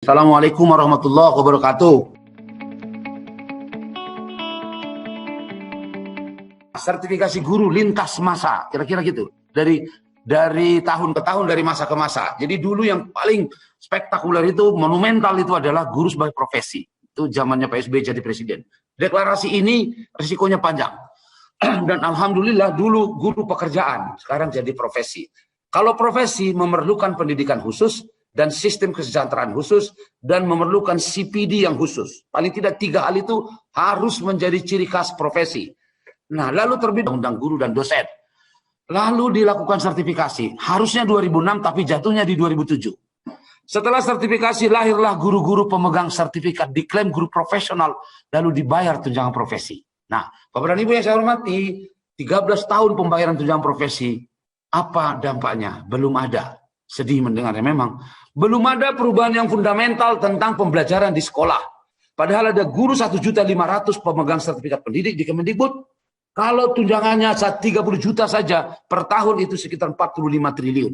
Assalamualaikum warahmatullahi wabarakatuh. Sertifikasi guru lintas masa, kira-kira gitu. Dari tahun ke tahun, dari masa ke masa. Jadi dulu yang paling spektakuler itu, monumental itu adalah guru sebagai profesi. Itu zamannya Pak SBY jadi presiden. Deklarasi ini risikonya panjang. Dan alhamdulillah dulu guru pekerjaan, sekarang jadi profesi. Kalau profesi memerlukan pendidikan khusus dan sistem kesejahteraan khusus dan memerlukan CPD yang khusus. Paling tidak 3 hal itu harus menjadi ciri khas profesi. Nah, lalu terbit undang guru dan dosen. Lalu dilakukan sertifikasi. Harusnya 2006 tapi jatuhnya di 2007. Setelah sertifikasi lahirlah guru-guru pemegang sertifikat diklaim guru profesional lalu dibayar tunjangan profesi. Nah, Bapak dan Ibu yang saya hormati, 13 tahun pembayaran tunjangan profesi, apa dampaknya? Belum ada. Sedih mendengarnya memang. Belum ada perubahan yang fundamental tentang pembelajaran di sekolah. Padahal ada guru 1.500.000 pemegang sertifikat pendidik di Kemendikbud. Kalau tunjangannya 30 juta saja per tahun itu sekitar 45 triliun.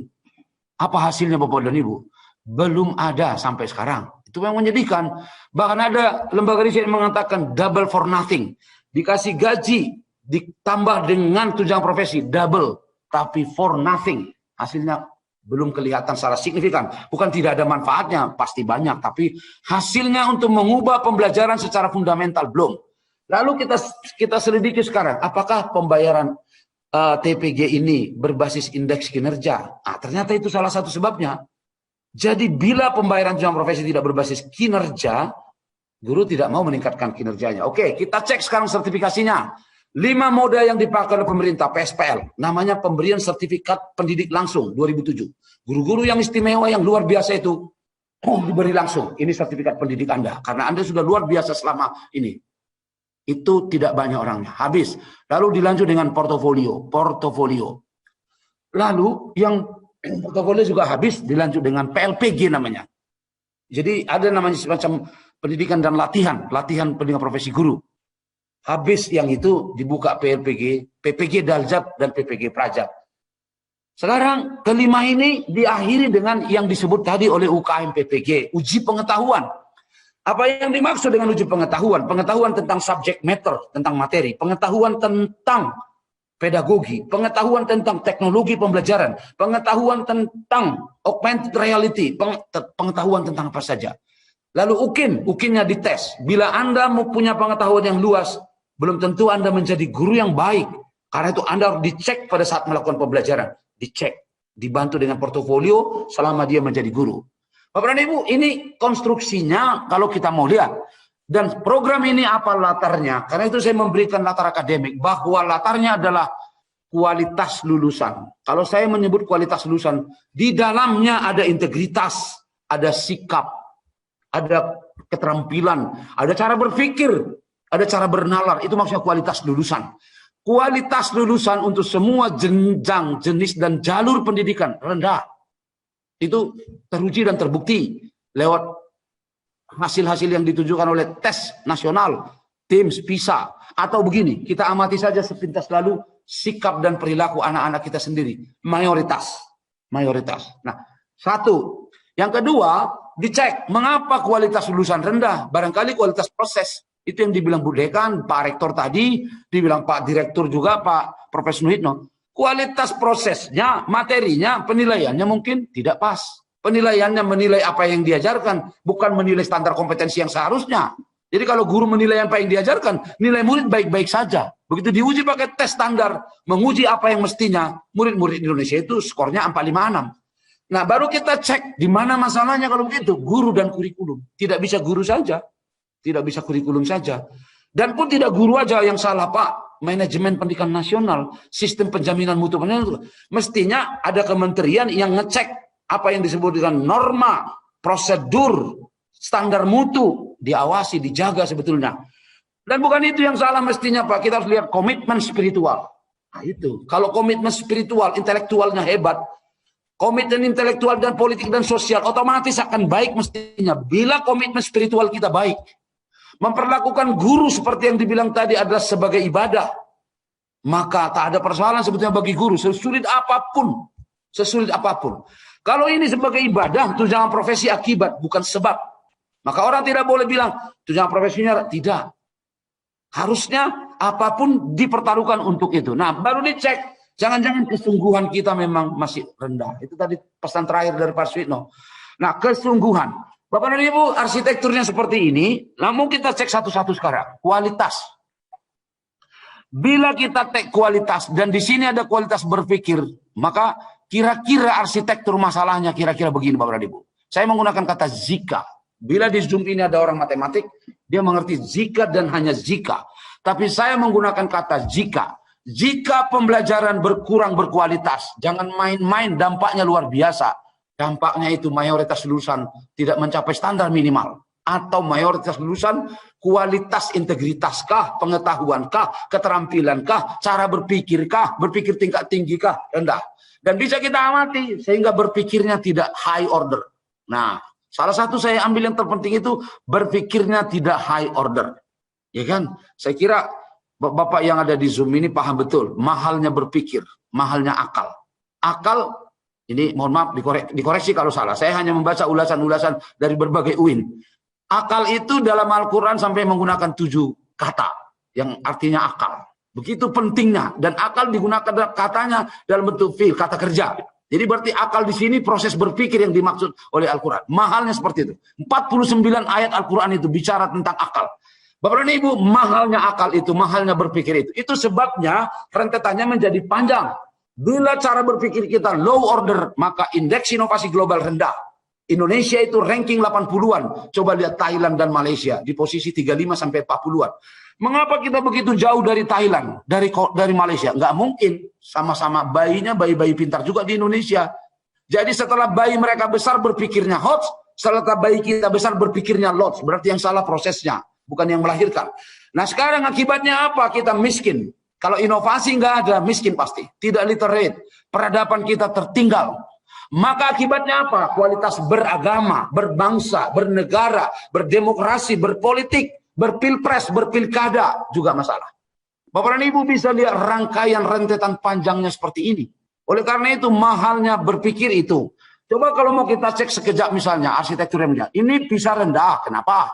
Apa hasilnya Bapak dan Ibu? Belum ada sampai sekarang. Itu yang menyedihkan. Bahkan ada lembaga riset yang mengatakan double for nothing. Dikasih gaji ditambah dengan tunjangan profesi double. Tapi for nothing, hasilnya belum kelihatan secara signifikan. Bukan tidak ada manfaatnya, pasti banyak. Tapi hasilnya untuk mengubah pembelajaran secara fundamental belum. Lalu kita selidiki sekarang, apakah pembayaran TPG ini berbasis indeks kinerja? Ternyata itu salah satu sebabnya. Jadi bila pembayaran tunjangan profesi tidak berbasis kinerja, guru tidak mau meningkatkan kinerjanya. Oke, kita cek sekarang sertifikasinya. 5 moda yang dipakai oleh pemerintah PSPL, namanya pemberian sertifikat pendidik langsung 2007. Guru-guru yang istimewa yang luar biasa itu diberi langsung. Ini sertifikat pendidik Anda, karena Anda sudah luar biasa selama ini. Itu tidak banyak orangnya, habis. Lalu dilanjut dengan portofolio. Lalu yang portofolio juga habis, dilanjut dengan PLPG namanya. Jadi ada namanya semacam pendidikan dan latihan pendidikan profesi guru. Habis yang itu dibuka PLPG, PPG Daljab dan PPG Prajab. Sekarang kelima ini diakhiri dengan yang disebut tadi oleh UKM PPG, uji pengetahuan. Apa yang dimaksud dengan uji pengetahuan? Pengetahuan tentang subject matter, tentang materi, pengetahuan tentang pedagogi, pengetahuan tentang teknologi pembelajaran, pengetahuan tentang augmented reality, pengetahuan tentang apa saja. Lalu ukinnya dites. Bila Anda mau punya pengetahuan yang luas, belum tentu Anda menjadi guru yang baik. Karena itu Anda harus dicek pada saat melakukan pembelajaran. Dicek, dibantu dengan portofolio selama dia menjadi guru. Bapak dan Ibu, ini konstruksinya kalau kita mau lihat. Dan program ini apa latarnya? Karena itu saya memberikan latar akademik. Bahwa latarnya adalah kualitas lulusan. Kalau saya menyebut kualitas lulusan, di dalamnya ada integritas, ada sikap, ada keterampilan, ada cara berpikir, ada cara bernalar. Itu maksudnya kualitas lulusan. Kualitas lulusan untuk semua jenjang, jenis, dan jalur pendidikan rendah. Itu teruji dan terbukti lewat hasil-hasil yang ditunjukkan oleh tes nasional, TIMSS, PISA. Atau begini, kita amati saja sepintas lalu sikap dan perilaku anak-anak kita sendiri. Mayoritas. Nah, satu. Yang kedua, dicek mengapa kualitas lulusan rendah. Barangkali kualitas proses. Itu yang dibilang Bu Dekan, Pak Rektor tadi, dibilang Pak Direktur juga, Pak Profesor Nuhitno. Kualitas prosesnya, materinya, penilaiannya mungkin tidak pas. Penilaiannya menilai apa yang diajarkan, bukan menilai standar kompetensi yang seharusnya. Jadi kalau guru menilai apa yang diajarkan, nilai murid baik-baik saja. Begitu diuji pakai tes standar, menguji apa yang mestinya, murid-murid Indonesia itu skornya 456. Nah, baru kita cek di mana masalahnya kalau begitu. Guru dan kurikulum. Tidak bisa guru saja. Tidak bisa kurikulum saja. Dan pun tidak guru aja yang salah, Pak. Manajemen pendidikan nasional, sistem penjaminan mutu pendidikan, mestinya ada kementerian yang ngecek apa yang disebut dengan norma, prosedur, standar mutu, diawasi, dijaga sebetulnya. Dan bukan itu yang salah mestinya, Pak. Kita harus lihat komitmen spiritual. Nah, itu. Kalau komitmen spiritual, intelektualnya hebat, komitmen intelektual dan politik dan sosial otomatis akan baik mestinya. Bila komitmen spiritual kita baik. Memperlakukan guru seperti yang dibilang tadi adalah sebagai ibadah. Maka tak ada persoalan sebetulnya bagi guru. Sesulit apapun. Sesulit apapun. Kalau ini sebagai ibadah, tunjangan profesi akibat, bukan sebab. Maka orang tidak boleh bilang tunjangan profesinya tidak. Harusnya apapun dipertaruhkan untuk itu. Nah, baru dicek. Jangan-jangan kesungguhan kita memang masih rendah. Itu tadi pesan terakhir dari Pak Suyitno. Nah, kesungguhan. Bapak dan Ibu, arsitekturnya seperti ini. Namun kita cek satu-satu sekarang. Kualitas. Bila kita cek kualitas dan di sini ada kualitas berpikir, maka kira-kira arsitektur masalahnya kira-kira begini Bapak dan Ibu. Saya menggunakan kata jika. Bila di Zoom ini ada orang matematik, dia mengerti jika dan hanya jika. Tapi saya menggunakan kata jika. Jika pembelajaran berkurang berkualitas, jangan main-main, dampaknya luar biasa. Dampaknya itu mayoritas lulusan tidak mencapai standar minimal. Atau mayoritas lulusan kualitas integritaskah, pengetahuankah, keterampilankah, cara berpikirkah, berpikir tingkat tinggikah, rendah. Dan bisa kita amati sehingga berpikirnya tidak high order. Nah, salah satu saya ambil yang terpenting itu berpikirnya tidak high order. Ya kan? Saya kira Bapak yang ada di Zoom ini paham betul mahalnya berpikir, mahalnya akal. Akal ini mohon maaf dikoreksi kalau salah. Saya hanya membaca ulasan-ulasan dari berbagai UIN. Akal itu dalam Al-Quran sampai menggunakan 7 kata yang artinya akal. Begitu pentingnya. Dan akal digunakan katanya dalam bentuk fi'il, kata kerja. Jadi berarti akal di sini proses berpikir yang dimaksud oleh Al-Quran. Mahalnya seperti itu. 49 ayat Al-Quran itu bicara tentang akal. Bapak dan Ibu, mahalnya akal itu, mahalnya berpikir itu. Itu sebabnya rentetannya menjadi panjang. Bila cara berpikir kita low order, maka indeks inovasi global rendah. Indonesia itu ranking 80-an. Coba lihat Thailand dan Malaysia di posisi 35 sampai 40-an. Mengapa kita begitu jauh dari Thailand, dari Malaysia? Nggak mungkin. Sama-sama bayinya bayi-bayi pintar juga di Indonesia. Jadi setelah bayi mereka besar berpikirnya hot, setelah bayi kita besar berpikirnya lot. Berarti yang salah prosesnya, bukan yang melahirkan. Nah sekarang akibatnya apa? Kita miskin. Kalau inovasi nggak ada, miskin pasti. Tidak literate. Peradaban kita tertinggal. Maka akibatnya apa? Kualitas beragama, berbangsa, bernegara, berdemokrasi, berpolitik, berpilpres, berpilkada juga masalah. Bapak dan Ibu bisa lihat rangkaian rentetan panjangnya seperti ini. Oleh karena itu mahalnya berpikir itu. Coba kalau mau kita cek sekejap misalnya arsitektur yang rendah. Ini bisa rendah. Kenapa?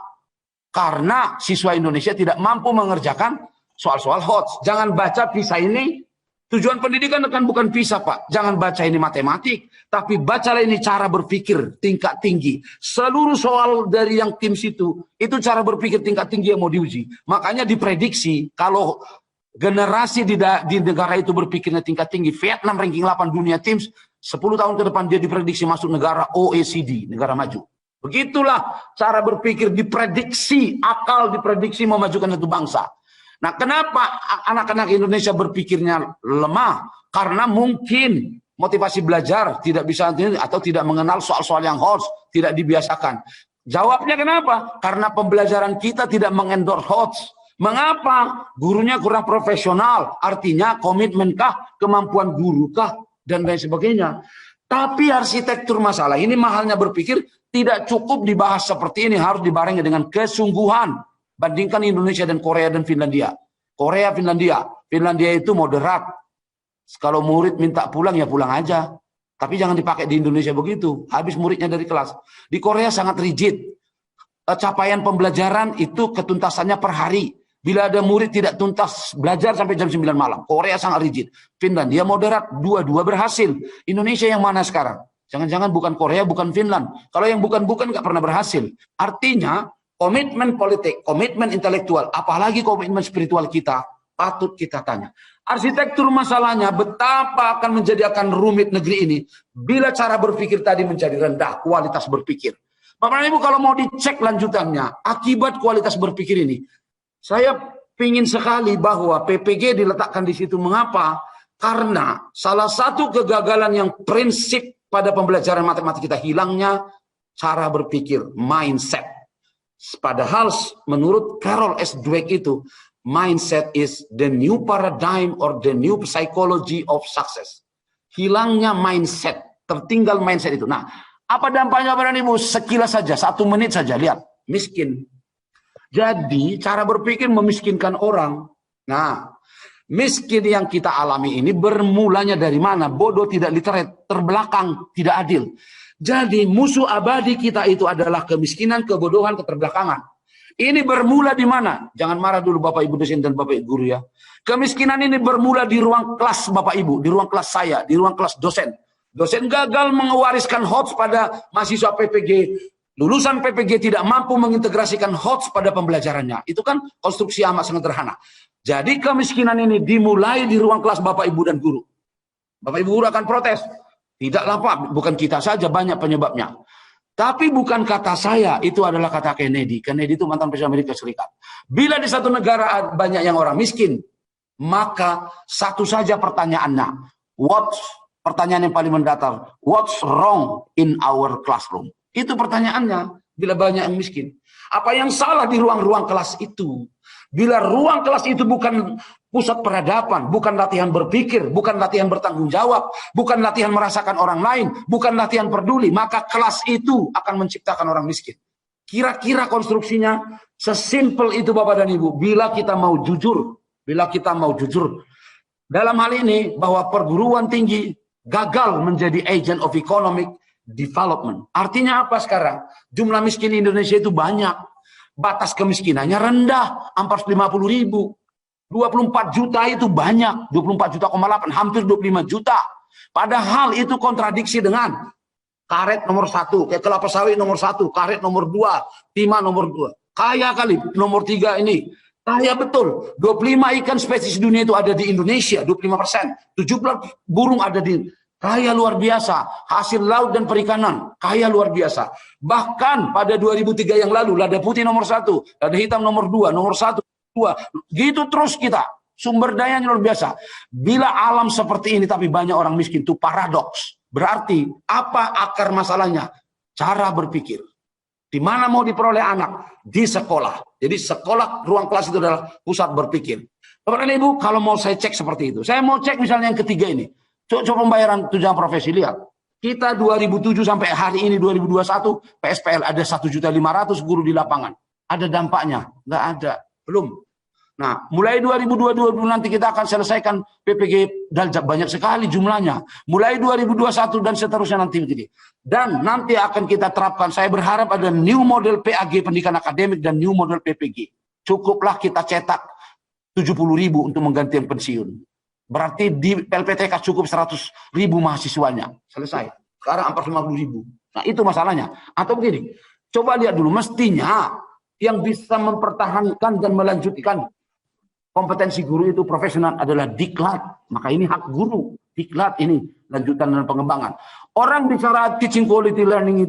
Karena siswa Indonesia tidak mampu mengerjakan soal-soal HOTS. Jangan baca PISA ini. Tujuan pendidikan kan bukan PISA, Pak. Jangan baca ini matematik. Tapi bacalah ini cara berpikir tingkat tinggi. Seluruh soal dari yang tim itu cara berpikir tingkat tinggi yang mau diuji. Makanya diprediksi kalau generasi di negara itu berpikirnya tingkat tinggi. Vietnam ranking 8 dunia Teams. 10 tahun ke depan dia diprediksi masuk negara OECD, negara maju. Begitulah cara berpikir diprediksi, akal diprediksi memajukan satu bangsa. Nah, kenapa anak-anak Indonesia berpikirnya lemah? Karena mungkin motivasi belajar tidak bisa atau tidak mengenal soal-soal yang HOTS, tidak dibiasakan. Jawabnya kenapa? Karena pembelajaran kita tidak mengendorse HOTS. Mengapa? Gurunya kurang profesional, artinya komitmenkah, kemampuan gurukah, dan lain sebagainya. Tapi arsitektur masalah ini mahalnya berpikir tidak cukup dibahas seperti ini, harus dibarengi dengan kesungguhan. Bandingkan Indonesia dan Korea dan Finlandia. Korea, Finlandia. Finlandia itu moderat. Kalau murid minta pulang, ya pulang aja. Tapi jangan dipakai di Indonesia begitu. Habis muridnya dari kelas. Di Korea sangat rigid. Capaian pembelajaran itu ketuntasannya per hari. Bila ada murid tidak tuntas belajar sampai jam 9 malam. Korea sangat rigid. Finlandia moderat. Dua-dua berhasil. Indonesia yang mana sekarang? Jangan-jangan bukan Korea, bukan Finland. Kalau yang bukan-bukan nggak pernah berhasil. Artinya, komitmen politik, komitmen intelektual, apalagi komitmen spiritual kita, patut kita tanya. Arsitektur masalahnya betapa akan menjadikan rumit negeri ini bila cara berpikir tadi menjadi rendah, kualitas berpikir. Bapak Ibu kalau mau dicek lanjutannya, akibat kualitas berpikir ini, saya ingin sekali bahwa PPG diletakkan di situ. Mengapa? Karena salah satu kegagalan yang prinsip pada pembelajaran matematik kita hilangnya cara berpikir, mindset. Padahal menurut Carol S. Dweck itu, mindset is the new paradigm or the new psychology of success. Hilangnya mindset, tertinggal mindset itu. Nah, apa dampaknya Bapak Ibu? Sekilas saja, 1 menit saja, lihat. Miskin. Jadi, cara berpikir memiskinkan orang. Nah, Miskin yang kita alami ini bermulanya dari mana? Bodoh, tidak literate, terbelakang, tidak adil. Jadi musuh abadi kita itu adalah kemiskinan, kebodohan, keterbelakangan. Ini bermula di mana? Jangan marah dulu Bapak Ibu dosen dan Bapak Ibu guru ya. Kemiskinan ini bermula di ruang kelas Bapak Ibu, di ruang kelas saya, di ruang kelas dosen. Dosen gagal mewariskan HOTS pada mahasiswa PPG. Lulusan PPG tidak mampu mengintegrasikan HOTS pada pembelajarannya. Itu kan konstruksi amat sederhana. Jadi kemiskinan ini dimulai di ruang kelas Bapak Ibu dan guru. Bapak Ibu guru akan protes. Tidaklah Pak, bukan kita saja, banyak penyebabnya. Tapi bukan kata saya, itu adalah kata Kennedy. Kennedy itu mantan Presiden Amerika Serikat. Bila di satu negara banyak yang orang miskin, maka satu saja pertanyaannya. Pertanyaan yang paling mendatar, what's wrong in our classroom? Itu pertanyaannya, bila banyak yang miskin. Apa yang salah di ruang-ruang kelas itu? Bila ruang kelas itu bukan pusat peradaban, bukan latihan berpikir, bukan latihan bertanggung jawab, bukan latihan merasakan orang lain, bukan latihan peduli, maka kelas itu akan menciptakan orang miskin. Kira-kira konstruksinya sesimpel itu Bapak dan Ibu. Bila kita mau jujur, dalam hal ini bahwa perguruan tinggi gagal menjadi agent of economic development. Artinya apa sekarang? Jumlah miskin di Indonesia itu banyak. Batas kemiskinannya rendah, 450.000. 24 juta itu banyak, 24,8 juta, hampir 25 juta. Padahal itu kontradiksi dengan karet nomor 1, kayak kelapa sawit nomor 1, karet nomor 2, timah nomor 2. Kaya kali, nomor 3 ini. Kaya betul, 25 ikan spesies dunia itu ada di Indonesia, 25%. 17 burung ada di kaya luar biasa, hasil laut dan perikanan, kaya luar biasa. Bahkan pada 2003 yang lalu, lada putih nomor 1, lada hitam nomor 2, nomor 1, 2. Gitu terus kita, sumber dayanya luar biasa. Bila alam seperti ini tapi banyak orang miskin, itu paradoks. Berarti apa akar masalahnya? Cara berpikir. Di mana mau diperoleh anak? Di sekolah. Jadi sekolah, ruang kelas itu adalah pusat berpikir. Bapak dan Ibu, kalau mau saya cek seperti itu. Saya mau cek misalnya yang ketiga ini. Coba pembayaran tunjangan profesi, lihat. Kita 2007 sampai hari ini 2021, PSPL ada 1.500.000 guru di lapangan. Ada dampaknya? Nggak ada. Belum. Nah, mulai 2022 nanti kita akan selesaikan PPG Daljab, banyak sekali jumlahnya. Mulai 2021 dan seterusnya nanti begini. Dan nanti akan kita terapkan, saya berharap ada new model PAG pendidikan akademik dan new model PPG. Cukuplah kita cetak 70.000 untuk mengganti yang pensiun. Berarti di LPTK cukup 100.000 mahasiswanya. Selesai. Sekarang 450.000. Nah, itu masalahnya. Atau begini, coba lihat dulu, mestinya yang bisa mempertahankan dan melanjutkan kompetensi guru itu profesional adalah diklat. Maka ini hak guru. Diklat ini lanjutan dan pengembangan. Orang bicara teaching quality learning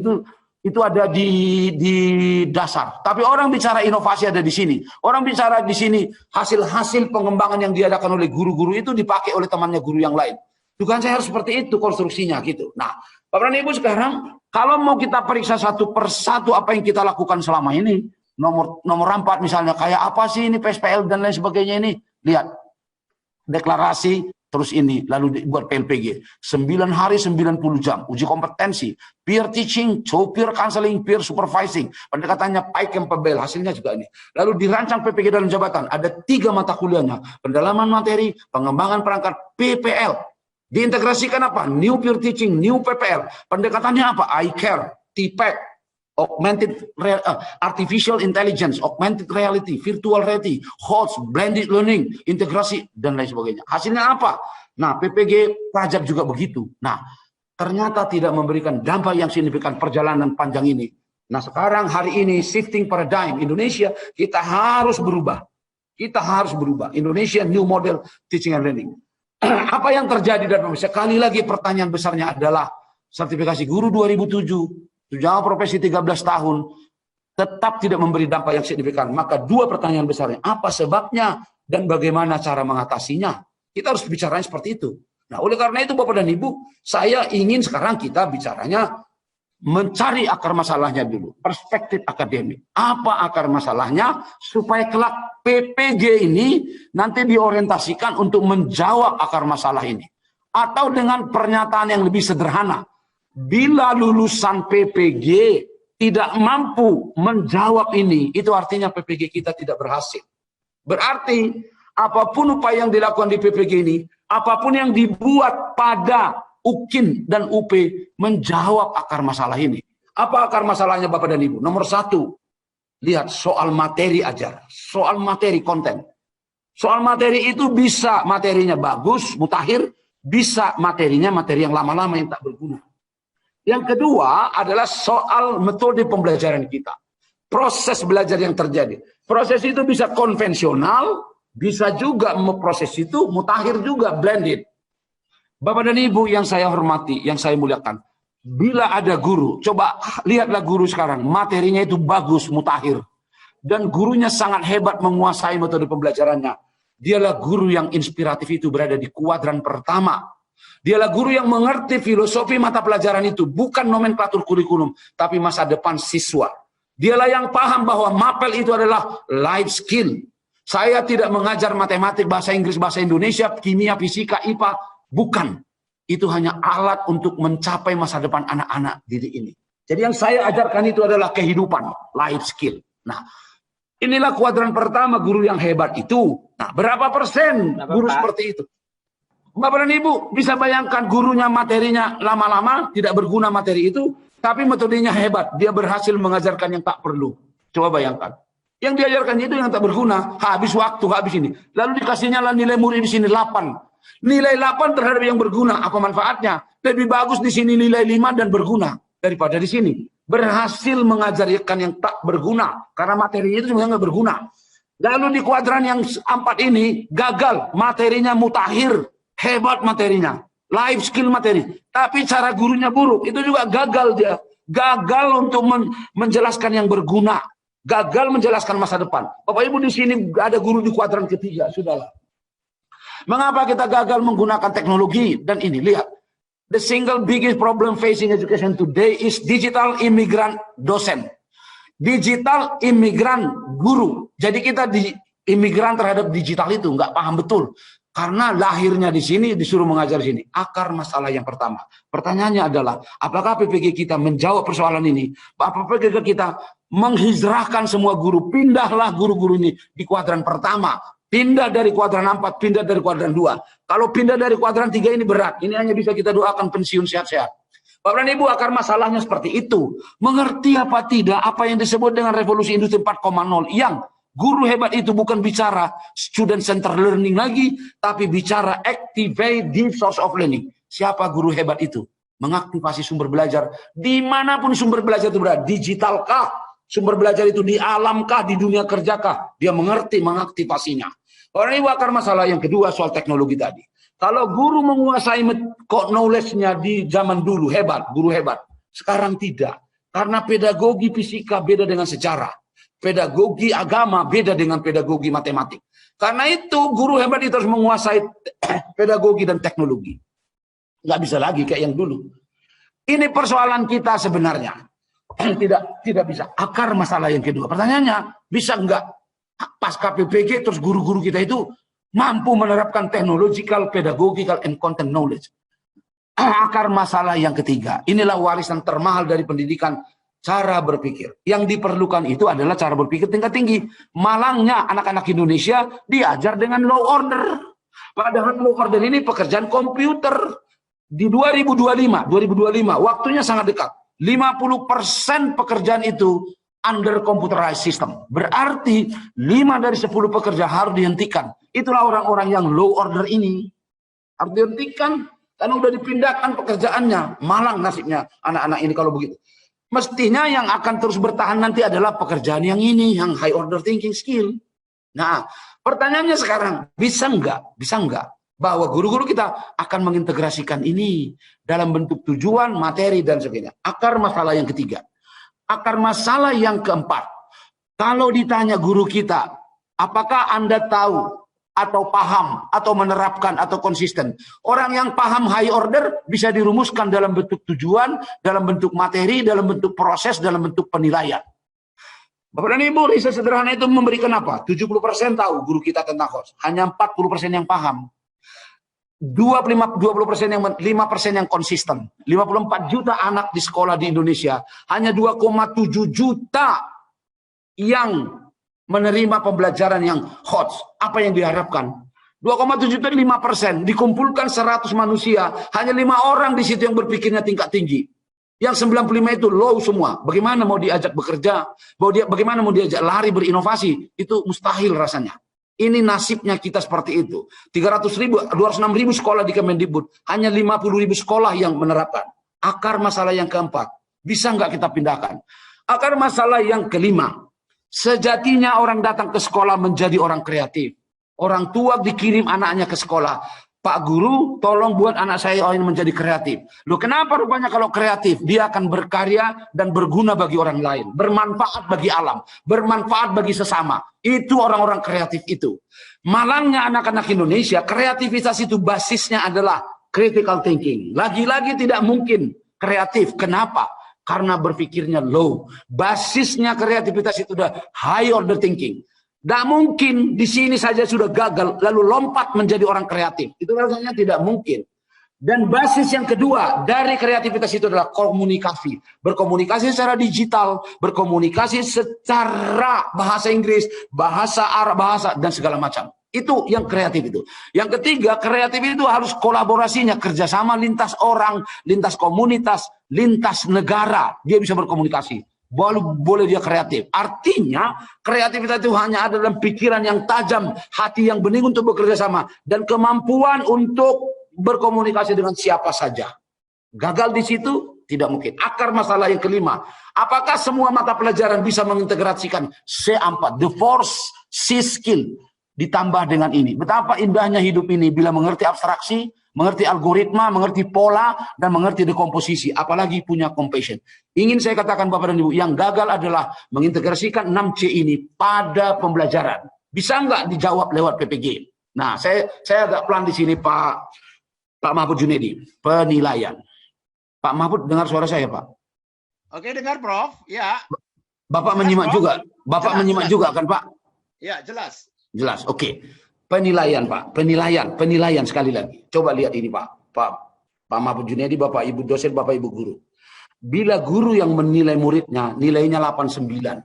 itu ada di dasar. Tapi orang bicara inovasi ada di sini. Orang bicara di sini hasil-hasil pengembangan yang diadakan oleh guru-guru itu dipakai oleh temannya guru yang lain. Bukan saya harus seperti itu konstruksinya gitu. Nah, Bapak dan Ibu sekarang kalau mau kita periksa satu persatu apa yang kita lakukan selama ini, nomor 4 misalnya, kayak apa sih ini PSPL dan lain sebagainya ini, lihat deklarasi terus ini lalu dibuat PLPG 9 hari 90 jam uji kompetensi, peer teaching, peer counseling, peer supervising, pendekatannya PI-Campbell, hasilnya juga ini. Lalu dirancang PPG dalam jabatan, ada 3 mata kuliahnya, pendalaman materi, pengembangan perangkat, PPL. Diintegrasikan apa? New peer teaching, new PPL. Pendekatannya apa? I care, TPEC, artificial intelligence, augmented reality, virtual reality, HOTS, blended learning, integrasi, dan lain sebagainya. Hasilnya apa? Nah, PPG Rajab juga begitu. Nah, ternyata tidak memberikan dampak yang signifikan perjalanan panjang ini. Nah, sekarang hari ini shifting paradigm Indonesia, kita harus berubah. Kita harus berubah. Indonesia new model teaching and learning. Apa yang terjadi dan sekali lagi pertanyaan besarnya adalah sertifikasi guru 2007, tunjangan profesi 13 tahun, tetap tidak memberi dampak yang signifikan. Maka 2 pertanyaan besarnya, apa sebabnya dan bagaimana cara mengatasinya? Kita harus bicaranya seperti itu. Nah, oleh karena itu Bapak dan Ibu, saya ingin sekarang kita bicaranya mencari akar masalahnya dulu. Perspektif akademik. Apa akar masalahnya supaya kelak PPG ini nanti diorientasikan untuk menjawab akar masalah ini. Atau dengan pernyataan yang lebih sederhana. Bila lulusan PPG tidak mampu menjawab ini, itu artinya PPG kita tidak berhasil. Berarti Apapun upaya yang dilakukan di PPG ini, apapun yang dibuat pada UKIN dan UP menjawab akar masalah ini. Apa akar masalahnya Bapak dan Ibu? Nomor satu, lihat soal materi ajar, soal materi konten. Soal materi itu bisa materinya bagus, mutakhir, bisa materinya materi yang lama-lama yang tak berguna. Yang kedua adalah soal metode pembelajaran kita. Proses belajar yang terjadi. Proses itu bisa konvensional, bisa juga proses itu mutakhir juga, blended. Bapak dan Ibu yang saya hormati, yang saya muliakan. Bila ada guru, coba lihatlah guru sekarang, materinya itu bagus, mutakhir. Dan gurunya sangat hebat menguasai metode pembelajarannya. Dialah guru yang inspiratif itu berada di kuadran pertama. Dialah guru yang mengerti filosofi mata pelajaran itu, bukan nomenklatur kurikulum, tapi masa depan siswa. Dialah yang paham bahwa mapel itu adalah life skill. Saya tidak mengajar matematik, bahasa Inggris, bahasa Indonesia, kimia, fisika, IPA, bukan. Itu hanya alat untuk mencapai masa depan anak-anak didik ini. Jadi yang saya ajarkan itu adalah kehidupan, life skill. Nah, inilah kuadran pertama guru yang hebat itu. Nah, berapa persen guru seperti itu? Bapak dan Ibu bisa bayangkan gurunya materinya lama-lama tidak berguna materi itu, tapi metodenya hebat. Dia berhasil mengajarkan yang tak perlu. Coba bayangkan. Yang diajarkan itu yang tak berguna, habis waktu, habis ini. Lalu dikasihnya nilai murid di sini 8. Nilai 8 terhadap yang berguna, apa manfaatnya? Lebih bagus di sini nilai 5 dan berguna daripada di sini. Berhasil mengajarkan yang tak berguna karena materinya itu sebenarnya nggak berguna. Lalu di kuadran yang 4 ini gagal, materinya mutakhir, hebat materinya, life skill materi, tapi cara gurunya buruk, itu juga gagal dia. Gagal untuk menjelaskan yang berguna, gagal menjelaskan masa depan. Bapak Ibu di sini ada guru di kuadran ketiga, sudahlah. Mengapa kita gagal menggunakan teknologi? Dan ini, lihat. The single biggest problem facing education today is digital immigrant dosen. Digital imigran guru. Jadi kita imigran terhadap digital itu nggak paham betul. Karena lahirnya di sini, disuruh mengajar di sini. Akar masalah yang pertama. Pertanyaannya adalah, apakah PPG kita menjawab persoalan ini? Apakah kita menghijrahkan semua guru? Pindahlah guru-guru ini di kuadran pertama. Pindah dari kuadran 4, pindah dari kuadran 2. Kalau pindah dari kuadran 3 ini berat. Ini hanya bisa kita doakan pensiun sehat-sehat. Bapak dan Ibu, akar masalahnya seperti itu. Mengerti apa tidak apa yang disebut dengan revolusi industri 4.0. Yang guru hebat itu bukan bicara student center learning lagi, tapi bicara activate the source of learning. Siapa guru hebat itu? Mengaktifasi sumber belajar. Dimanapun sumber belajar itu berada. Digitalkah? Sumber belajar itu di alamkah, di dunia kerjakah? Dia mengerti mengaktifasinya. Orang Ibu, akar masalah yang kedua soal teknologi tadi. Kalau guru menguasai knowledge-nya di zaman dulu hebat, guru hebat. Sekarang tidak. Karena pedagogi fisika beda dengan sejarah. Pedagogi agama beda dengan pedagogi matematik. Karena itu guru hebat itu harus menguasai pedagogi dan teknologi. Nggak bisa lagi kayak yang dulu. Ini persoalan kita sebenarnya. Tidak bisa. Akar masalah yang kedua. Pertanyaannya, bisa nggak pasca PPG terus guru-guru kita itu mampu menerapkan technological, pedagogical, and content knowledge? Akar masalah yang ketiga. Inilah warisan termahal dari pendidikan, cara berpikir. Yang diperlukan itu adalah cara berpikir tingkat tinggi. Malangnya anak-anak Indonesia diajar dengan low order. Padahal low order ini pekerjaan komputer. Di 2025, waktunya sangat dekat. 50% pekerjaan itu under computerized system. Berarti 5 dari 10 pekerja harus dihentikan. Itulah orang-orang yang low order ini. Harus dihentikan karena udah dipindahkan pekerjaannya. Malang nasibnya anak-anak ini kalau begitu. Mestinya yang akan terus bertahan nanti adalah pekerjaan yang ini, yang high order thinking skill. Nah, pertanyaannya sekarang, bisa enggak bahwa guru-guru kita akan mengintegrasikan ini dalam bentuk tujuan, materi, dan sebagainya. Akar masalah yang ketiga. Akar masalah yang keempat. Kalau ditanya guru kita, apakah Anda tahu atau paham atau menerapkan atau konsisten? Orang yang paham high order bisa dirumuskan dalam bentuk tujuan, dalam bentuk materi, dalam bentuk proses, dalam bentuk penilaian. Bapak dan Ibu, riset sederhana itu memberikan apa? 70% tahu guru kita tentang host. Hanya 40% yang paham. 20% yang 5% yang konsisten. 54 juta anak di sekolah di Indonesia, hanya 2,7 juta yang menerima pembelajaran yang hot. Apa yang diharapkan? 2,7 itu 5%. Dikumpulkan 100 manusia, hanya 5 orang di situ yang berpikirnya tingkat tinggi. Yang 95 itu low semua. Bagaimana mau diajak bekerja? Bagaimana mau diajak lari berinovasi? Itu mustahil rasanya. Ini nasibnya kita seperti itu. 206.000 sekolah di Kemendikbud, hanya 50.000 sekolah yang menerapkan. Akar masalah yang keempat, bisa nggak kita pindahkan? Akar masalah yang kelima, sejatinya orang datang ke sekolah menjadi orang kreatif. Orang tua dikirim anaknya ke sekolah. Pak Guru, tolong buat anak saya ini menjadi kreatif. Loh, kenapa rupanya kalau kreatif? Dia akan berkarya dan berguna bagi orang lain. Bermanfaat bagi alam. Bermanfaat bagi sesama. Itu orang-orang kreatif itu. Malangnya anak-anak Indonesia, kreativitas itu basisnya adalah critical thinking. Lagi-lagi tidak mungkin kreatif. Kenapa? Karena berpikirnya low. Basisnya kreativitas itu udah high order thinking. Tidak mungkin di sini saja sudah gagal, lalu lompat menjadi orang kreatif. Itu rasanya tidak mungkin. Dan basis yang kedua dari kreativitas itu adalah komunikasi. Berkomunikasi secara digital, berkomunikasi secara bahasa Inggris, bahasa Arab, bahasa dan segala macam. Itu yang kreatif itu. Yang ketiga, kreatif itu harus kolaborasinya, kerjasama lintas orang, lintas komunitas, lintas negara. Dia bisa berkomunikasi. Boleh dia kreatif. Artinya kreativitas itu hanya ada dalam pikiran yang tajam, hati yang bening untuk bekerja sama, dan kemampuan untuk berkomunikasi dengan siapa saja. Gagal di situ tidak mungkin. Akar masalah yang kelima, apakah semua mata pelajaran bisa mengintegrasikan C4, the force C skill, ditambah dengan ini? Betapa indahnya hidup ini bila mengerti abstraksi, mengerti algoritma, mengerti pola, dan mengerti dekomposisi, apalagi punya compassion. Ingin saya katakan Bapak dan Ibu, yang gagal adalah mengintegrasikan 6C ini pada pembelajaran. Bisa nggak dijawab lewat PPG? Nah, saya agak pelan di sini Pak Mahfud Junedi, penilaian. Pak Mahfud, dengar suara saya, Pak? Oke, dengar, Prof. Ya. Bapak jelas, menyimak Prof. Juga? Bapak jelas, menyimak jelas. Juga kan, Pak? Ya, jelas. Jelas, oke. Penilaian, Pak. Penilaian sekali lagi. Coba lihat ini, Pak Mahfud Junedi, Bapak Ibu dosen, Bapak Ibu guru. Bila guru yang menilai muridnya, nilainya 89.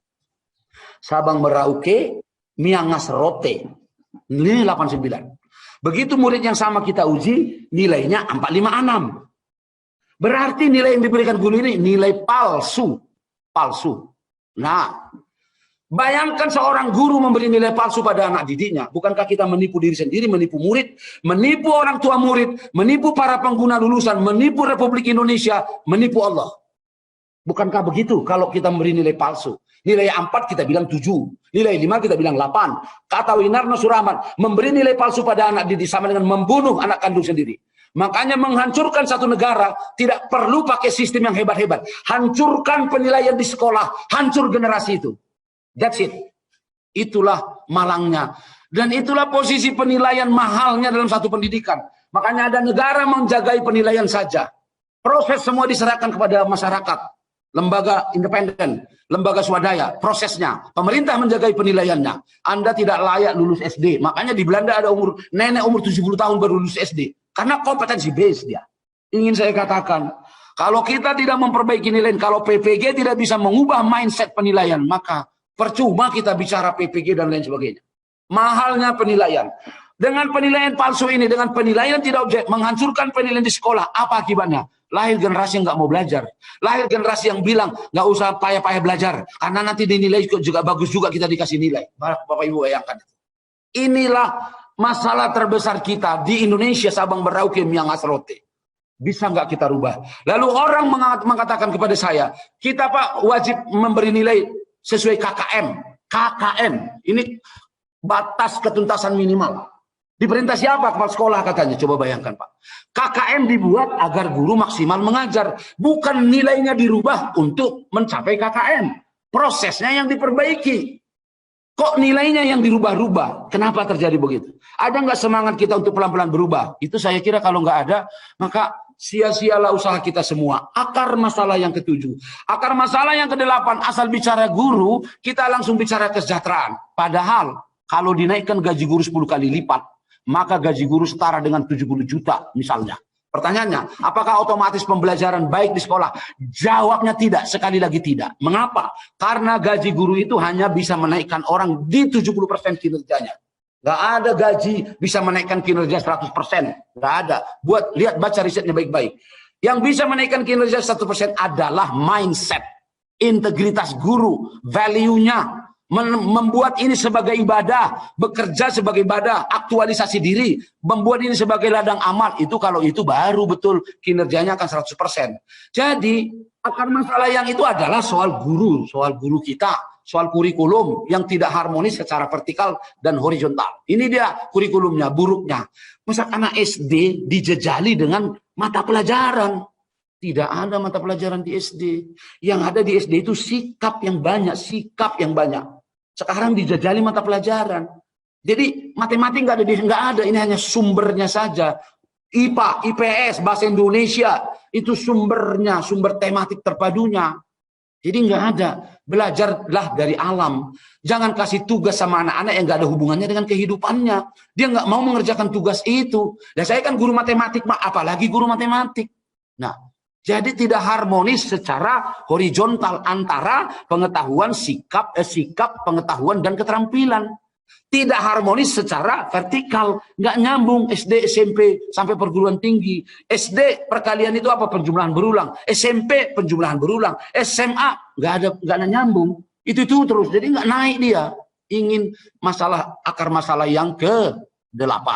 Sabang Merauke, Miangas Rote, nilai 89. Begitu murid yang sama kita uji, nilainya 456. Berarti nilai yang diberikan guru ini nilai palsu. Nah, bayangkan seorang guru memberi nilai palsu pada anak didiknya. Bukankah kita menipu diri sendiri, menipu murid, menipu orang tua murid, menipu para pengguna lulusan, menipu Republik Indonesia, menipu Allah? Bukankah begitu kalau kita memberi nilai palsu? Nilai 4 kita bilang 7, nilai 5 kita bilang 8. Kata Winarno Suraman, memberi nilai palsu pada anak didik sama dengan membunuh anak kandung sendiri. Makanya menghancurkan satu negara tidak perlu pakai sistem yang hebat-hebat. Hancurkan penilaian di sekolah, hancur generasi itu. That's it. Itulah malangnya. Dan itulah posisi penilaian mahalnya dalam satu pendidikan. Makanya ada negara menjagai penilaian saja. Proses semua diserahkan kepada masyarakat. Lembaga independen, lembaga swadaya, prosesnya. Pemerintah menjagai penilaiannya. Anda tidak layak lulus SD. Makanya di Belanda ada nenek umur 70 tahun baru lulus SD. Karena kompetensi base dia. Ingin saya katakan, kalau kita tidak memperbaiki nilai, kalau PPG tidak bisa mengubah mindset penilaian, maka percuma kita bicara PPG dan lain sebagainya. Mahalnya penilaian. Dengan penilaian palsu ini, dengan penilaian tidak objek, menghancurkan penilaian di sekolah, apa akibatnya? Lahir generasi yang nggak mau belajar. Lahir generasi yang bilang, nggak usah payah-payah belajar. Karena nanti dinilai juga bagus juga kita dikasih nilai. Bapak Ibu bayangkan. Inilah masalah terbesar kita di Indonesia, Sabang Merauke, Miangas Rote. Bisa nggak kita rubah? Lalu orang mengatakan kepada saya, kita Pak wajib memberi nilai sesuai KKM. KKM, ini batas ketuntasan minimal. Diperintah siapa? Kepala sekolah katanya. Coba bayangkan Pak. KKM dibuat agar guru maksimal mengajar. Bukan nilainya dirubah untuk mencapai KKM. Prosesnya yang diperbaiki. Kok nilainya yang dirubah-rubah? Kenapa terjadi begitu? Ada nggak semangat kita untuk pelan-pelan berubah? Itu saya kira kalau nggak ada, maka sia-sialah usaha kita semua. Akar masalah yang ketujuh. Akar masalah yang kedelapan, asal bicara guru, kita langsung bicara kesejahteraan. Padahal, kalau dinaikkan gaji guru 10 kali lipat, maka gaji guru setara dengan 70 juta misalnya. Pertanyaannya, apakah otomatis pembelajaran baik di sekolah? Jawabnya tidak, sekali lagi tidak. Mengapa? Karena gaji guru itu hanya bisa menaikkan orang di 70% kinerjanya. Nggak ada gaji bisa menaikkan kinerja 100%. Nggak ada. Lihat, baca risetnya baik-baik. Yang bisa menaikkan kinerja 100% adalah mindset, integritas guru, value-nya. Membuat ini sebagai ibadah, bekerja sebagai ibadah, aktualisasi diri, membuat ini sebagai ladang amal. Kalau itu baru betul kinerjanya akan 100%. Jadi akar masalah yang itu adalah soal guru kita, soal kurikulum yang tidak harmonis secara vertikal dan horizontal. Ini dia kurikulumnya, buruknya. Masa anak SD dijejali dengan mata pelajaran? Tidak ada mata pelajaran di SD. Yang ada di SD itu sikap yang banyak. Sekarang dijajali mata pelajaran. Jadi matematik nggak ada. Ini hanya sumbernya saja. IPA, IPS, bahasa Indonesia itu sumbernya, sumber tematik terpadunya. Jadi nggak ada. Belajarlah dari alam. Jangan kasih tugas sama anak-anak yang nggak ada hubungannya dengan kehidupannya. Dia nggak mau mengerjakan tugas itu. Dan saya kan guru matematik, apalagi guru matematik. Nah, jadi tidak harmonis secara horizontal antara pengetahuan, sikap, pengetahuan dan keterampilan. Tidak harmonis secara vertikal, nggak nyambung SD, SMP sampai perguruan tinggi. SD perkalian itu apa? Penjumlahan berulang. SMP penjumlahan berulang. SMA nggak ada nyambung. Itu terus. Jadi nggak naik dia. Ingin akar masalah yang ke-8.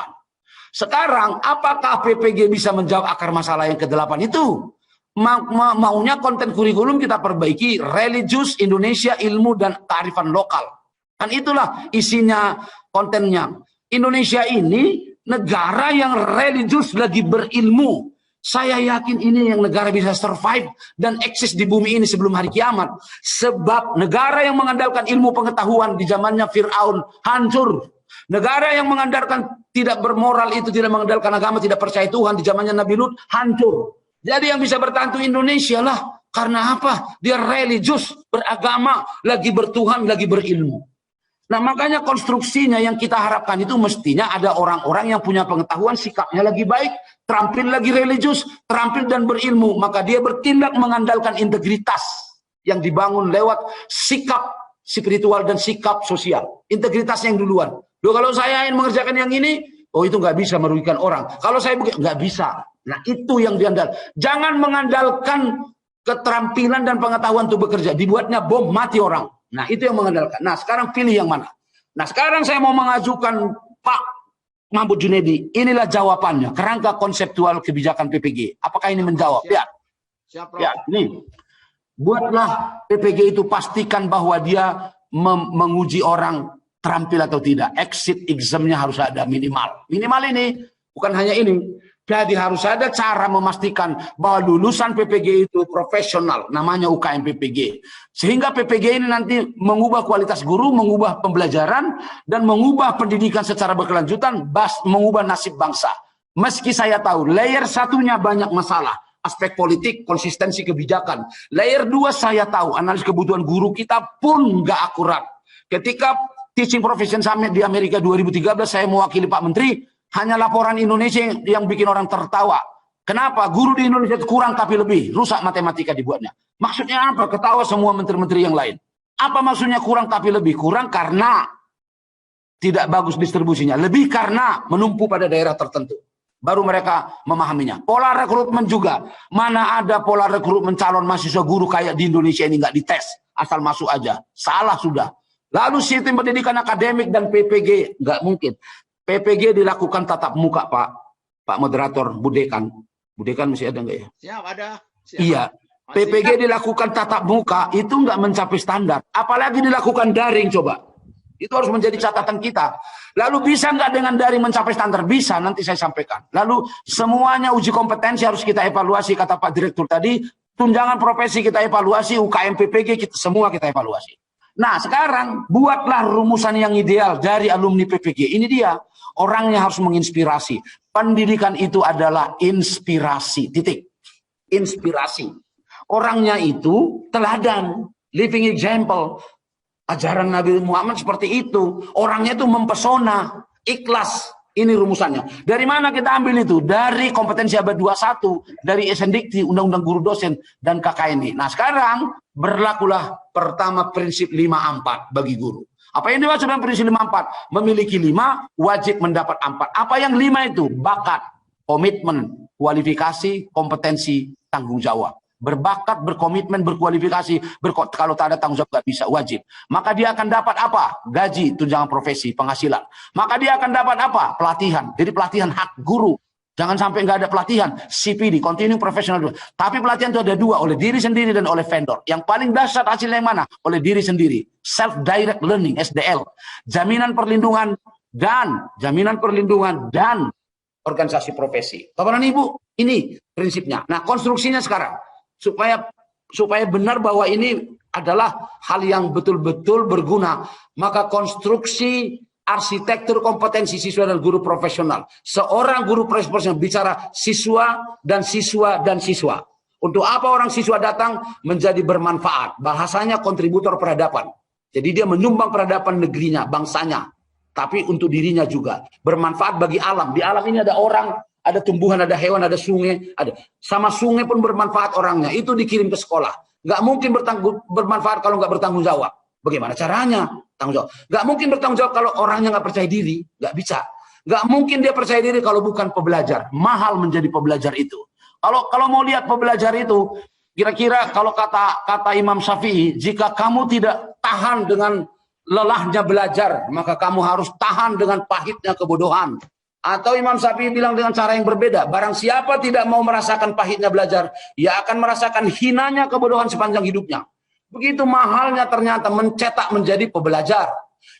Sekarang apakah PPG bisa menjawab akar masalah yang ke-8 itu? Maunya konten kurikulum kita perbaiki, religius, Indonesia, ilmu, dan kearifan lokal. Dan itulah isinya kontennya. Indonesia ini negara yang religius lagi berilmu. Saya yakin ini yang negara bisa survive dan eksis di bumi ini sebelum hari kiamat. Sebab negara yang mengandalkan ilmu pengetahuan di zamannya Fir'aun hancur. Negara yang mengandalkan tidak bermoral itu, tidak mengandalkan agama, tidak percaya Tuhan di zamannya Nabi Lut hancur. Jadi yang bisa bertahan itu Indonesia lah. Karena apa? Dia religius, beragama, lagi bertuhan, lagi berilmu. Nah makanya konstruksinya yang kita harapkan itu mestinya ada orang-orang yang punya pengetahuan, sikapnya lagi baik, terampil lagi religius, terampil dan berilmu. Maka dia bertindak mengandalkan integritas yang dibangun lewat sikap spiritual dan sikap sosial. Integritas yang duluan. Loh, kalau saya ingin mengerjakan yang ini, oh itu nggak bisa merugikan orang. Kalau saya nggak bisa. Nah itu yang diandalkan. Jangan mengandalkan keterampilan dan pengetahuan untuk bekerja. Dibuatnya bom, mati orang. Nah itu yang mengandalkan. Nah sekarang pilih yang mana. Nah sekarang saya mau mengajukan Pak Mahmud Junedi. Inilah jawabannya. Kerangka konseptual kebijakan PPG. Apakah ini menjawab? Siap. Ya. Siap, Prof. Ya, nih. Buatlah PPG itu, pastikan bahwa dia menguji orang terampil atau tidak. Exit examnya harus ada minimal. Minimal ini bukan hanya ini. Jadi harus ada cara memastikan bahwa lulusan PPG itu profesional, namanya UKM PPG. Sehingga PPG ini nanti mengubah kualitas guru, mengubah pembelajaran, dan mengubah pendidikan secara berkelanjutan, mengubah nasib bangsa. Meski saya tahu layer satunya banyak masalah, aspek politik, konsistensi kebijakan. Layer 2 saya tahu analis kebutuhan guru kita pun nggak akurat. Ketika Teaching Profession Summit di Amerika 2013, saya mewakili Pak Menteri. Hanya laporan Indonesia yang bikin orang tertawa. Kenapa? Guru di Indonesia kurang tapi lebih. Rusak matematika dibuatnya. Maksudnya apa? Ketawa semua menteri-menteri yang lain. Apa maksudnya kurang tapi lebih? Kurang karena tidak bagus distribusinya. Lebih karena menumpu pada daerah tertentu. Baru mereka memahaminya. Pola rekrutmen juga. Mana ada pola rekrutmen calon mahasiswa guru kayak di Indonesia ini nggak dites. Asal masuk aja. Salah sudah. Lalu sistem pendidikan akademik dan PPG. Nggak mungkin. PPG dilakukan tatap muka, Pak Moderator, Budekan. Budekan masih ada nggak ya? Siap, ada. Siap. Iya. Masih. PPG dilakukan tatap muka, itu nggak mencapai standar. Apalagi dilakukan daring, coba. Itu harus menjadi catatan kita. Lalu bisa nggak dengan daring mencapai standar? Bisa, nanti saya sampaikan. Lalu semuanya uji kompetensi harus kita evaluasi, kata Pak Direktur tadi. Tunjangan profesi kita evaluasi, UKM PPG, semua kita evaluasi. Nah sekarang buatlah rumusan yang ideal dari alumni PPG. Ini dia. Orangnya harus menginspirasi. Pendidikan itu adalah inspirasi. Titik. Inspirasi. Orangnya itu teladan. Living example. Ajaran Nabi Muhammad seperti itu. Orangnya itu mempesona. Ikhlas. Ini rumusannya. Dari mana kita ambil itu? Dari kompetensi abad 21, dari SNDikti, Undang-Undang Guru Dosen, dan KKNI. Nah sekarang berlakulah pertama prinsip 5-4 bagi guru. Apa yang dimaksud dengan prinsip 5-4? Memiliki 5, wajib mendapat 4. Apa yang 5 itu? Bakat, komitmen, kualifikasi, kompetensi, tanggung jawab. Berbakat, berkomitmen, berkualifikasi, kalau tak ada tanggung jawab, nggak bisa, wajib. Maka dia akan dapat apa? Gaji, tunjangan profesi, penghasilan. Maka dia akan dapat apa? Pelatihan. Jadi pelatihan hak guru. Jangan sampai nggak ada pelatihan, CPD, Continuing Professional. Tapi pelatihan itu ada dua, oleh diri sendiri dan oleh vendor. Yang paling dasar hasilnya yang mana? Oleh diri sendiri. Self-direct learning, SDL. Jaminan perlindungan dan organisasi profesi. Bapak dan Ibu, ini prinsipnya. Nah, konstruksinya sekarang. Supaya benar bahwa ini adalah hal yang betul-betul berguna, maka konstruksi arsitektur kompetensi siswa dan guru profesional. Seorang guru profesional bicara siswa dan siswa dan siswa. Untuk apa orang siswa datang? Menjadi bermanfaat. Bahasanya kontributor peradaban. Jadi dia menyumbang peradaban negerinya, bangsanya. Tapi untuk dirinya juga. Bermanfaat bagi alam. Di alam ini ada orang, ada tumbuhan, ada hewan, ada sungai, ada. Sama sungai pun bermanfaat orangnya. Itu dikirim ke sekolah. Nggak mungkin bermanfaat kalau nggak bertanggung jawab. Bagaimana caranya? Tanggung jawab. Nggak mungkin bertanggung jawab kalau orangnya nggak percaya diri. Nggak bisa. Nggak mungkin dia percaya diri kalau bukan pebelajar. Mahal menjadi pebelajar itu. Kalau mau lihat pebelajar itu, kira-kira kalau kata Imam Syafi'i, jika kamu tidak tahan dengan lelahnya belajar, maka kamu harus tahan dengan pahitnya kebodohan. Atau Imam Syafi'i bilang dengan cara yang berbeda, barang siapa tidak mau merasakan pahitnya belajar, ia akan merasakan hinanya kebodohan sepanjang hidupnya. Begitu mahalnya ternyata mencetak menjadi pebelajar.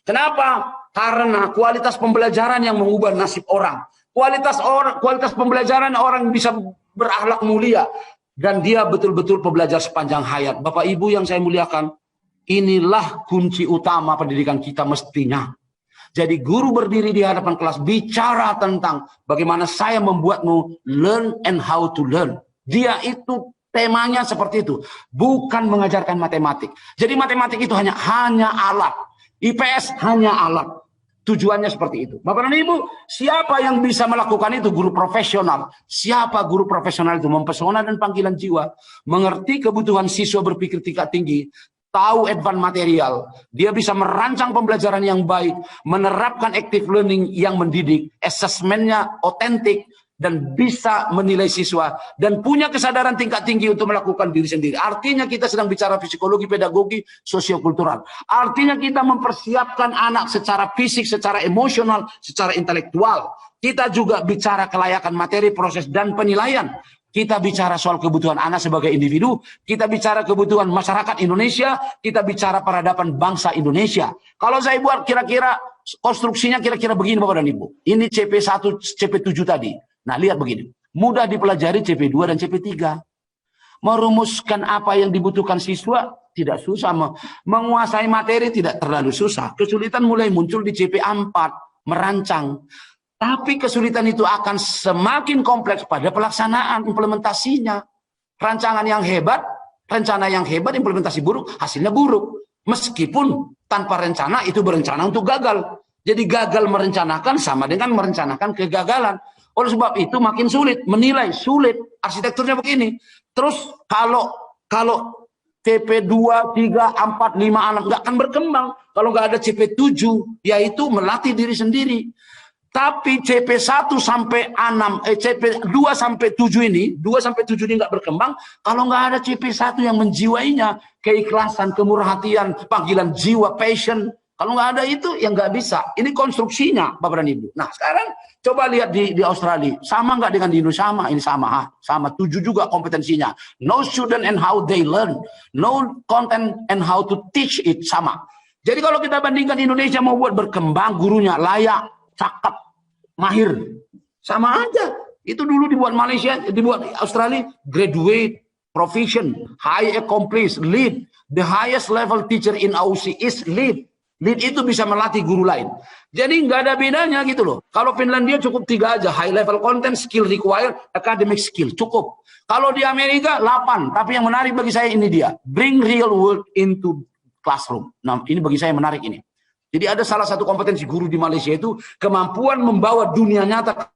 Kenapa? Karena kualitas pembelajaran yang mengubah nasib orang. Kualitas pembelajaran orang bisa berakhlak mulia. Dan dia betul-betul pembelajar sepanjang hayat. Bapak Ibu yang saya muliakan, inilah kunci utama pendidikan kita mestinya. Jadi guru berdiri di hadapan kelas bicara tentang bagaimana saya membuatmu learn and how to learn. Dia itu temanya seperti itu. Bukan mengajarkan matematik. Jadi matematik itu hanya alat. IPS hanya alat. Tujuannya seperti itu. Bapak dan Ibu, siapa yang bisa melakukan itu? Guru profesional. Siapa guru profesional itu? Mempesona dan panggilan jiwa. Mengerti kebutuhan siswa berpikir tingkat tinggi. Tahu advance material, dia bisa merancang pembelajaran yang baik, menerapkan active learning yang mendidik, asesmennya otentik, dan bisa menilai siswa, dan punya kesadaran tingkat tinggi untuk melakukan diri sendiri. Artinya kita sedang bicara psikologi, pedagogi, sosiokultural. Artinya kita mempersiapkan anak secara fisik, secara emosional, secara intelektual. Kita juga bicara kelayakan materi, proses, dan penilaian. Kita bicara soal kebutuhan anak sebagai individu, kita bicara kebutuhan masyarakat Indonesia, kita bicara peradaban bangsa Indonesia. Kalau saya buat kira-kira konstruksinya kira-kira begini Bapak dan Ibu. Ini CP1, CP7 tadi. Nah, lihat begini. Mudah dipelajari CP2 dan CP3. Merumuskan apa yang dibutuhkan siswa tidak susah. Menguasai materi tidak terlalu susah. Kesulitan mulai muncul di CP4, merancang. Tapi kesulitan itu akan semakin kompleks pada pelaksanaan implementasinya. Rencana yang hebat, implementasi buruk, hasilnya buruk. Meskipun tanpa rencana itu berencana untuk gagal. Jadi gagal merencanakan sama dengan merencanakan kegagalan. Oleh sebab itu makin sulit, menilai sulit. Arsitekturnya begini. Terus kalau CP2, 3, 4, 5, 6 nggak akan berkembang. Kalau nggak ada CP7, yaitu melatih diri sendiri. Tapi CP1 sampai 6, CP2 sampai 7 ini, 2 sampai 7 ini nggak berkembang kalau nggak ada CP1 yang menjiwainya, keikhlasan, kemurahan hatian, panggilan jiwa, passion. Kalau nggak ada itu, ya nggak bisa. Ini konstruksinya, Bapak dan Ibu. Nah, sekarang coba lihat di Australia. Sama nggak dengan di Indonesia? Sama. Ini sama. Sama. 7 juga kompetensinya. No student and how they learn. No content and how to teach it. Sama. Jadi kalau kita bandingkan Indonesia mau buat berkembang, gurunya layak, cakep, mahir, sama aja. Itu dulu dibuat Malaysia, dibuat Australia, graduate, proficient, high accomplished, lead. The highest level teacher in AUSI is lead. Lead itu bisa melatih guru lain. Jadi nggak ada bedanya gitu loh. Kalau Finlandia cukup 3 aja, high level content, skill required, academic skill, cukup. Kalau di Amerika 8, tapi yang menarik bagi saya ini dia, bring real world into classroom. Nah, ini bagi saya menarik ini. Jadi ada salah satu kompetensi guru di Malaysia itu kemampuan membawa dunia nyata.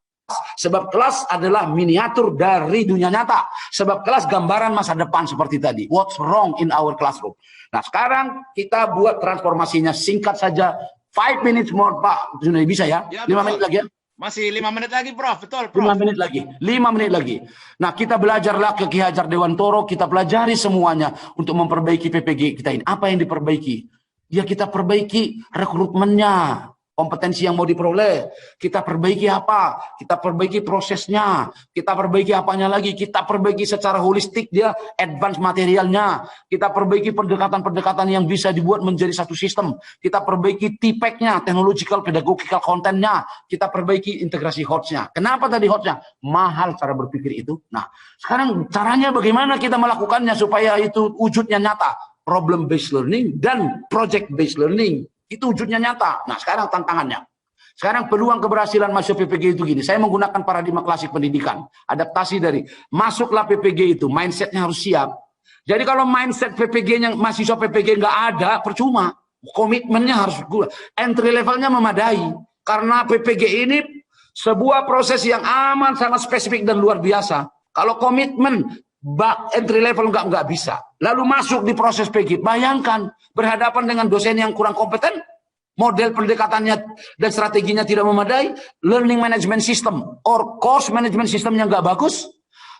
Sebab kelas adalah miniatur dari dunia nyata. Sebab kelas gambaran masa depan seperti tadi. What's wrong in our classroom? Nah sekarang kita buat transformasinya singkat saja. 5 minutes more Pak. Sudah bisa ya? Ya, 5 betul. menit lagi ya? Masih 5 menit lagi, Prof. Betul, 5 Prof. menit lagi. 5 menit lagi. Nah, kita belajarlah ke Ki Hajar Dewantoro, kita pelajari semuanya untuk memperbaiki PPG kita ini. Apa yang diperbaiki? Ya kita perbaiki rekrutmennya, kompetensi yang mau diperoleh. Kita perbaiki apa? Kita perbaiki prosesnya. Kita perbaiki apanya lagi? Kita perbaiki secara holistik dia, advance materialnya. Kita perbaiki pendekatan-pendekatan yang bisa dibuat menjadi satu sistem. Kita perbaiki TPEC-nya, technological pedagogical content-nya. Kita perbaiki integrasi HOTS-nya. Kenapa tadi HOTS-nya? Mahal cara berpikir itu. Nah, sekarang caranya bagaimana kita melakukannya supaya itu wujudnya nyata? Problem based learning dan project based learning. Itu wujudnya nyata. Nah, sekarang tantangannya. Sekarang peluang keberhasilan masuk PPG itu gini. Saya menggunakan paradigma klasik pendidikan. Adaptasi dari masuklah PPG itu. Mindsetnya harus siap. Jadi kalau mindset PPG-nya, mahasiswa PPG nggak ada, percuma. Komitmennya harus gula. Entry levelnya memadai. Karena PPG ini sebuah proses yang aman, sangat spesifik dan luar biasa. Kalau komitmen, entry level nggak bisa. Lalu masuk di proses PG. Bayangkan berhadapan dengan dosen yang kurang kompeten, model pendekatannya dan strateginya tidak memadai, learning management system or course management systemnya nggak bagus,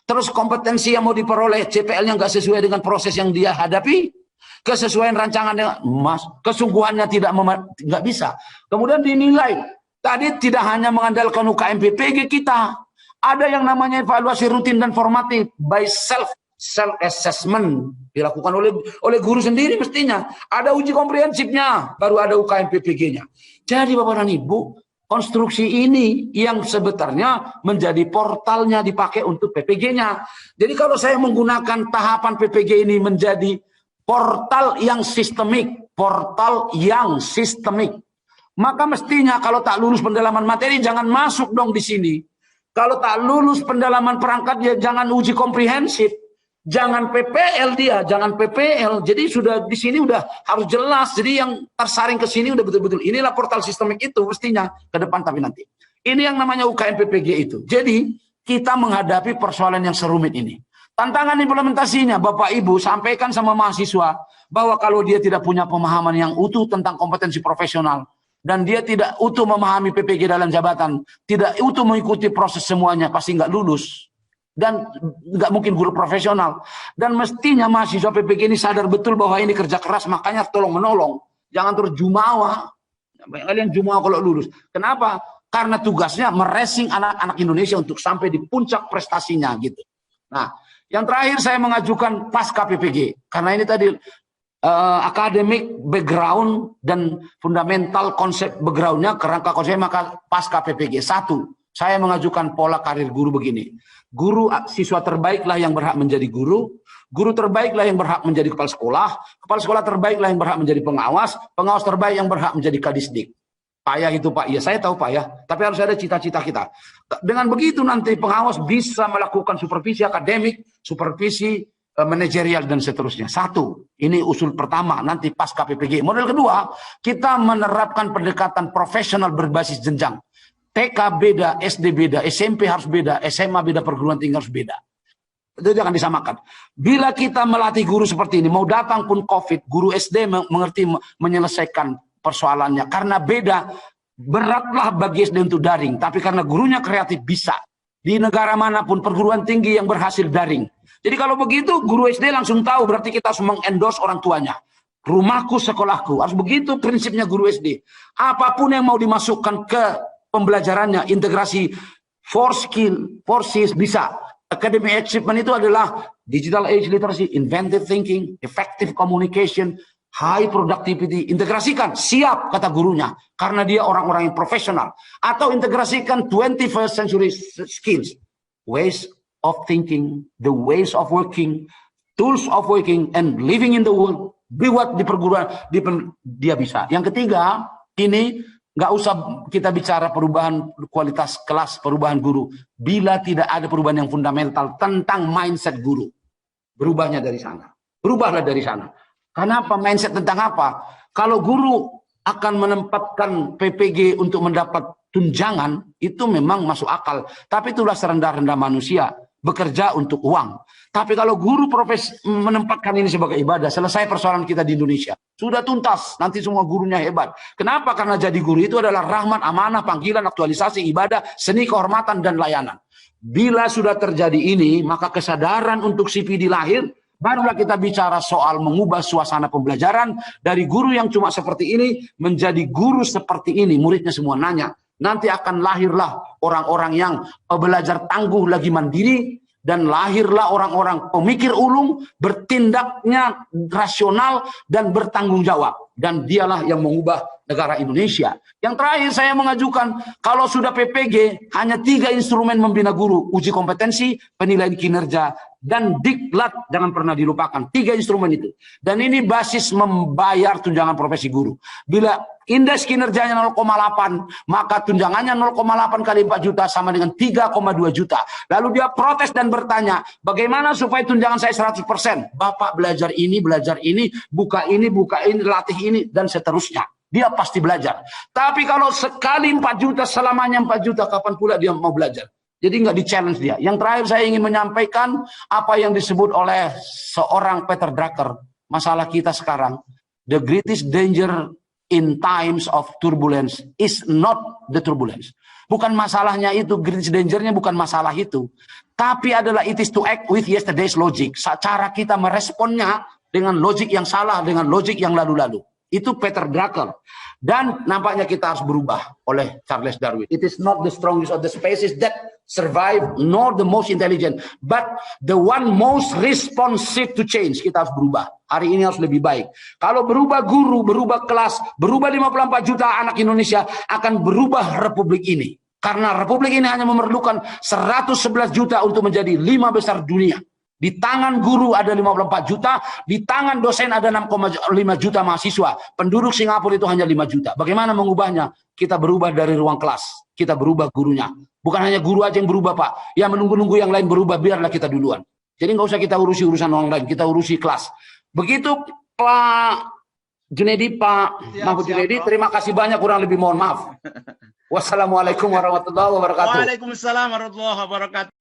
terus kompetensi yang mau diperoleh CPL-nya nggak sesuai dengan proses yang dia hadapi, kesesuaian rancangannya, kesungguhannya nggak bisa. Kemudian dinilai. Tadi tidak hanya mengandalkan UKM PPG kita. Ada yang namanya evaluasi rutin dan formatif by self assessment dilakukan oleh guru sendiri mestinya. Ada uji komprehensifnya, baru ada UKM PPG-nya. Jadi Bapak dan Ibu, konstruksi ini yang sebenarnya menjadi portalnya dipakai untuk PPG-nya. Jadi kalau saya menggunakan tahapan PPG ini menjadi portal yang sistemik, maka mestinya kalau tak lulus pendalaman materi jangan masuk dong di sini. Kalau tak lulus pendalaman perangkat ya jangan uji komprehensif. Jangan PPL dia, jangan PPL. Jadi sudah di sini udah harus jelas. Jadi yang tersaring ke sini udah betul-betul. Inilah portal sistemik itu mestinya ke depan tapi nanti. Ini yang namanya UKM PPG itu. Jadi kita menghadapi persoalan yang serumit ini. Tantangan implementasinya Bapak Ibu sampaikan sama mahasiswa bahwa kalau dia tidak punya pemahaman yang utuh tentang kompetensi profesional, dan dia tidak utuh memahami PPG dalam jabatan, tidak utuh mengikuti proses semuanya, pasti nggak lulus. Dan nggak mungkin guru profesional. Dan mestinya mahasiswa PPG ini sadar betul bahwa ini kerja keras, makanya tolong menolong. Jangan terus jumawa. Kalian jumawa kalau lulus. Kenapa? Karena tugasnya meresing anak-anak Indonesia untuk sampai di puncak prestasinya gitu. Nah, yang terakhir saya mengajukan pasca PPG. Karena ini tadi akademik background dan fundamental konsep backgroundnya kerangka konsep maka pasca PPG. 1, saya mengajukan pola karir guru begini. Guru siswa terbaiklah yang berhak menjadi guru terbaiklah yang berhak menjadi kepala sekolah terbaiklah yang berhak menjadi pengawas terbaik yang berhak menjadi kadisdik. Payah itu Pak, ya saya tahu payah, tapi harus ada cita-cita kita. Dengan begitu nanti pengawas bisa melakukan supervisi akademik, supervisi manajerial dan seterusnya. 1, ini usul pertama nanti pasca PPG. Model kedua, kita menerapkan pendekatan profesional berbasis jenjang. TK beda, SD beda, SMP harus beda, SMA beda, perguruan tinggi harus beda. Itu jangan disamakan. Bila kita melatih guru seperti ini, mau datang pun COVID, guru SD mengerti menyelesaikan persoalannya. Karena beda, beratlah bagi SD untuk daring. Tapi karena gurunya kreatif bisa. Di negara manapun perguruan tinggi yang berhasil daring. Jadi kalau begitu guru SD langsung tahu berarti kita harus mengendorse orang tuanya. Rumahku, sekolahku. Harus begitu prinsipnya guru SD. Apapun yang mau dimasukkan ke pembelajarannya, integrasi 4 skills bisa. Academic achievement itu adalah digital age literacy, inventive thinking, effective communication, high productivity. Integrasikan, siap kata gurunya. Karena dia orang-orang yang profesional. Atau integrasikan 21st century skills. Ways of thinking, the ways of working, tools of working, and living in the world. Buat di perguruan, dia bisa. Yang ketiga, ini nggak usah kita bicara perubahan kualitas kelas, perubahan guru. Bila tidak ada perubahan yang fundamental tentang mindset guru. Berubahnya dari sana. Berubahlah dari sana. Kenapa? Mindset tentang apa? Kalau guru akan menempatkan PPG untuk mendapat tunjangan, itu memang masuk akal. Tapi itulah serendah-rendah manusia, bekerja untuk uang. Tapi kalau guru profesi menempatkan ini sebagai ibadah, selesai persoalan kita di Indonesia. Sudah tuntas, nanti semua gurunya hebat. Kenapa? Karena jadi guru itu adalah rahmat, amanah, panggilan, aktualisasi, ibadah, seni, kehormatan, dan layanan. Bila sudah terjadi ini, maka kesadaran untuk CPD lahir, barulah kita bicara soal mengubah suasana pembelajaran dari guru yang cuma seperti ini menjadi guru seperti ini. Muridnya semua nanya. Nanti akan lahirlah orang-orang yang belajar tangguh lagi mandiri, dan lahirlah orang-orang pemikir ulung, bertindaknya rasional dan bertanggung jawab. Dan dialah yang mengubah negara Indonesia. Yang terakhir saya mengajukan, kalau sudah PPG, hanya 3 instrumen membina guru. Uji kompetensi, penilaian kinerja, dan diklat, jangan pernah dilupakan. 3 instrumen itu. Dan ini basis membayar tunjangan profesi guru. Bila indeks kinerjanya 0,8, maka tunjangannya 0,8 kali 4 juta sama dengan 3,2 juta. Lalu dia protes dan bertanya, bagaimana supaya tunjangan saya 100%? Bapak belajar ini, buka ini, latih ini, dan seterusnya. Dia pasti belajar. Tapi kalau sekali 4 juta, selamanya 4 juta, kapan pula dia mau belajar? Jadi nggak di-challenge dia. Yang terakhir saya ingin menyampaikan apa yang disebut oleh seorang Peter Drucker. Masalah kita sekarang, the greatest danger in times of turbulence is not the turbulence. Bukan masalahnya itu, greatest danger-nya bukan masalah itu. Tapi adalah it is to act with yesterday's logic. Cara kita meresponnya dengan logik yang salah, dengan logik yang lalu-lalu. Itu Peter Drucker. Dan nampaknya kita harus berubah oleh Charles Darwin. It is not the strongest of the species that survive, nor the most intelligent, but the one most responsive to change. Kita harus berubah. Hari ini harus lebih baik. Kalau berubah guru, berubah kelas, berubah 54 juta anak Indonesia, akan berubah republik ini. Karena republik ini hanya memerlukan 111 juta untuk menjadi 5 besar dunia. Di tangan guru ada 54 juta, di tangan dosen ada 6,5 juta mahasiswa. Penduduk Singapura itu hanya 5 juta. Bagaimana mengubahnya? Kita berubah dari ruang kelas. Kita berubah gurunya. Bukan hanya guru aja yang berubah, Pak. Yang menunggu-nunggu yang lain berubah, biarlah kita duluan. Jadi nggak usah kita urusi urusan orang lain, kita urusi kelas. Begitu Pak Junedi, Pak Mahfud Junedi, terima kasih banyak, kurang lebih mohon maaf. Wassalamualaikum warahmatullahi wabarakatuh. Waalaikumsalam warahmatullahi wabarakatuh.